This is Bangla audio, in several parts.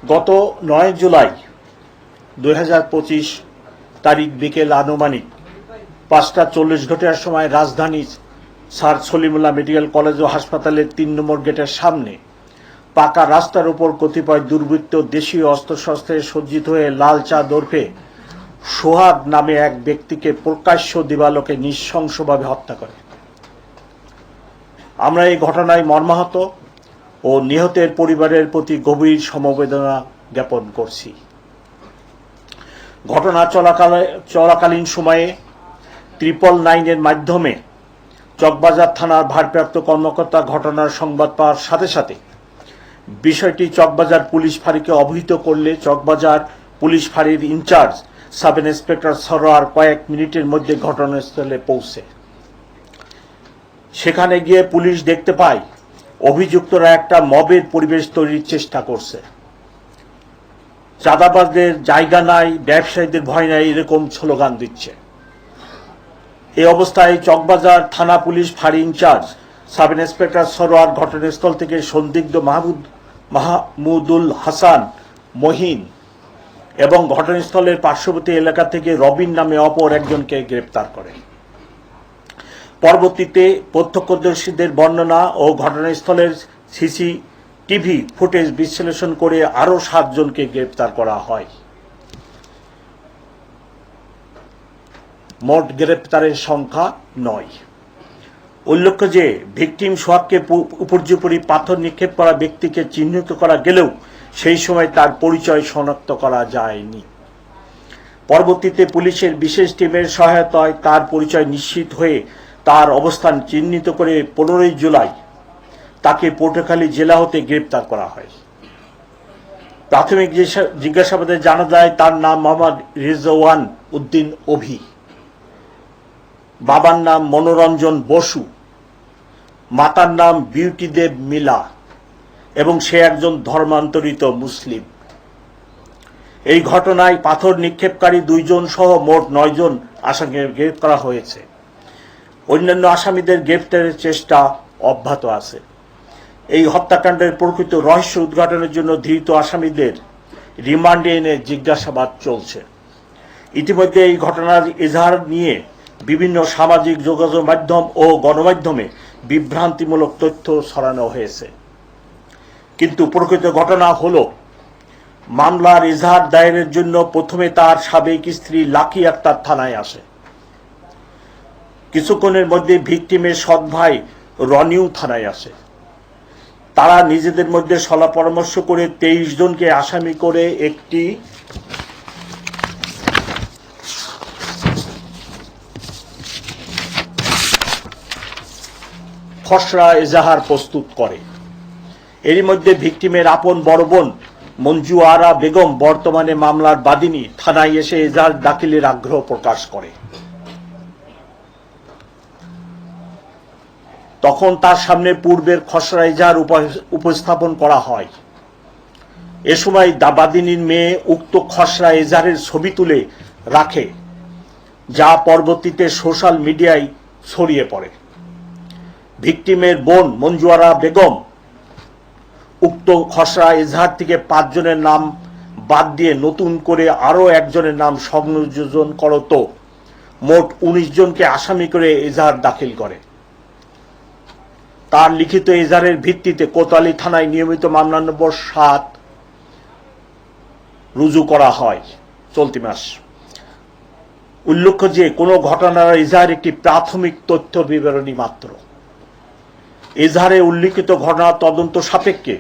গত ৯ জুলাই ২০২৫ তারিখ বিকেল আনুমানিক ৫টা ৪০ সময় রাজধানীর স্যার সলিমুল্লাহ মেডিকেল কলেজ ও হাসপাতালের ৩ নম্বর গেটের সামনে পাকা রাস্তার উপর কতিপয় দুর্বৃত্ত দেশীয় অস্ত্রশস্ত্রে সজ্জিত হয়ে লাল চাঁদ ওরফে সোহাগ নামে এক ব্যক্তিকে প্রকাশ্য দিবালোকে নৃশংসভাবে হত্যা করে। আমরা এই ঘটনায় মর্মাহত ও নিহতের পরিবারের প্রতি গভীর সমবেদনা জ্ঞাপন করছি। ঘটনা চলাকালীন সময়ে 999-এর মাধ্যমে চকবাজার থানার ভারপ্রাপ্ত কর্মকর্তা ঘটনার সংবাদ পাওয়ার সাথে সাথে বিষয়টি চকবাজার পুলিশ ফাঁড়িকে অবহিত করলে চকবাজার পুলিশ ফাঁড়ির ইনচার্জ সাব ইন্সপেক্টর সরোয়ার কয়েক মিনিটের মধ্যে ঘটনাস্থলে পৌঁছে। সেখানে গিয়ে পুলিশ দেখতে পায় অভিযুক্তরা একটা মবের পরিবেশ তৈরির চেষ্টা করছে। চাঁদাবাজদের জায়গা নাই, ব্যবসায়ীদের ভয় নাই, এরকম স্লোগান দিচ্ছে। এই অবস্থায় চকবাজার থানা পুলিশ ফাঁড়ি ইনচার্জ সাব ইন্সপেক্টর সরোয়ার ঘটনাস্থল থেকে সন্দিগ্ধ মাহমুদুল হাসান মহিন এবং ঘটনাস্থলের পার্শ্ববর্তী এলাকা থেকে রবিন নামে অপর একজনকে গ্রেপ্তার করে। পরবর্তীতে প্রত্যক্ষদর্শীদের বর্ণনা ও ঘটনাস্থলের সিসিটিভি ফুটেজ বিশ্লেষণ করে আরও 7 জনকে গ্রেপ্তার করা হয়। মোট গ্রেপ্তারের সংখ্যা 9। উল্লেখ্য যে ভিকটিম সোহাগকে উপর্যুপরি পাথর নিক্ষেপ করা ব্যক্তিকে চিহ্নিত করা গেলেও সেই সময় তার পরিচয় শনাক্ত করা যায়নি। পরবর্তীতে পুলিশের বিশেষ টিমের সহায়তায় তার পরিচয় নিশ্চিত হয়ে তার অবস্থান চিহ্নিত করে 15 জুলাই তাকে পটুয়াখালী জেলা হতে গ্রেপ্তার করা হয়। প্রাথমিক জিজ্ঞাসাবাদে জানা যায় তার নাম মোহাম্মদ রিজওয়ান উদ্দিন অভি, বাবার নাম মনোরঞ্জন বসু, মাতার নাম বিউটি দেব মিলা এবং সে একজন ধর্মান্তরিত মুসলিম। এই ঘটনায় পাথর নিক্ষেপকারী 2 জন সহ মোট 9 জন আসামিকে গ্রেপ্তার করা হয়েছে। অন্যান্য আসামিদের গ্রেপ্তারের চেষ্টা অব্যাহত আছে। এই হত্যাকাণ্ডের প্রকৃত রহস্য উদ্ঘাটনের জন্য ধৃত আসামিদের রিমান্ডে এনে জিজ্ঞাসাবাদ চলছে। ইতিমধ্যে এই ঘটনার এজাহার নিয়ে বিভিন্ন সামাজিক যোগাযোগ মাধ্যম ও গণমাধ্যমে বিভ্রান্তিমূলক তথ্য ছড়ানো হয়েছে। কিন্তু প্রকৃত ঘটনা হলো মামলার এজাহার দায়েরের জন্য প্রথমে তার সাবেক স্ত্রী লাকি আক্তার থানায় আসে। কিছুক্ষণের মধ্যে ভিকটিমের সৎ ভাই রনিউ থানায় আসে। তারা নিজেদের মধ্যে সলা পরামর্শ করে 23 জনকে আসামি করে একটি খসড়া এজাহার প্রস্তুত করে। এরই মধ্যে ভিকটিমের আপন বড় বোন মঞ্জু আরা বেগম, বর্তমানে মামলার বাদীনি, থানায় এসে এজাহার দাখিলের আগ্রহ প্রকাশ করে। তখন তার সামনে পূর্বের খসড়া এজাহার উপস্থাপন করা হয়। এ সময় বাদীনির মেয়ে উক্ত খসড়া এজাহারের ছবি তুলে রাখে, যা পরবর্তীতে সোশ্যাল মিডিয়ায় ছড়িয়ে পড়ে। ভিকটিমের বোন মঞ্জু আরা বেগম উক্ত খসড়া এজাহার থেকে 5 জনের নাম বাদ দিয়ে নতুন করে আরও 1 জনের নাম সংযোজন করত মোট 19 জনকে আসামি করে এজাহার দাখিল করে। তার লিখিত এজাহারের ভিত্তিতে কোতোয়ালি থানায় নিয়মিত মামলা নম্বর 7 রুজু করা হয় চলতি মাস। উল্লেখ্য যে কোনো ঘটনার এজাহার একটি প্রাথমিক তথ্য বিবরণী মাত্র। এজাহারে উল্লিখিত ঘটনা তদন্ত সাপেক্ষে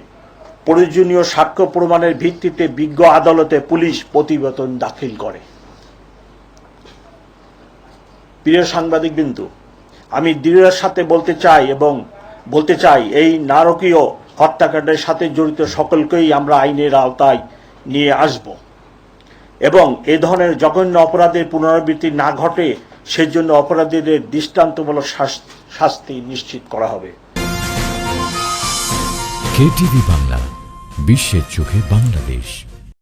প্রয়োজনীয় সাক্ষ্য প্রমাণের ভিত্তিতে বিজ্ঞ আদালতে পুলিশ প্রতিবেদন দাখিল করে। প্রিয় সাংবাদিকবৃন্দ, আমি দৃঢ়তার সাথে বলতে চাই এই নারকীয় হত্যাকাণ্ডের সাথে জড়িত সকলকেই আমরা আইনের আওতায় নিয়ে আসব এবং এ ধরনের জঘন্য অপরাধের পুনরাবৃত্তি না ঘটে সেজন্য অপরাধীদের দৃষ্টান্তমূলক শাস্তি নিশ্চিত করা হবে। কেটিভি বাংলা, বিশ্বের চোখে বাংলাদেশ।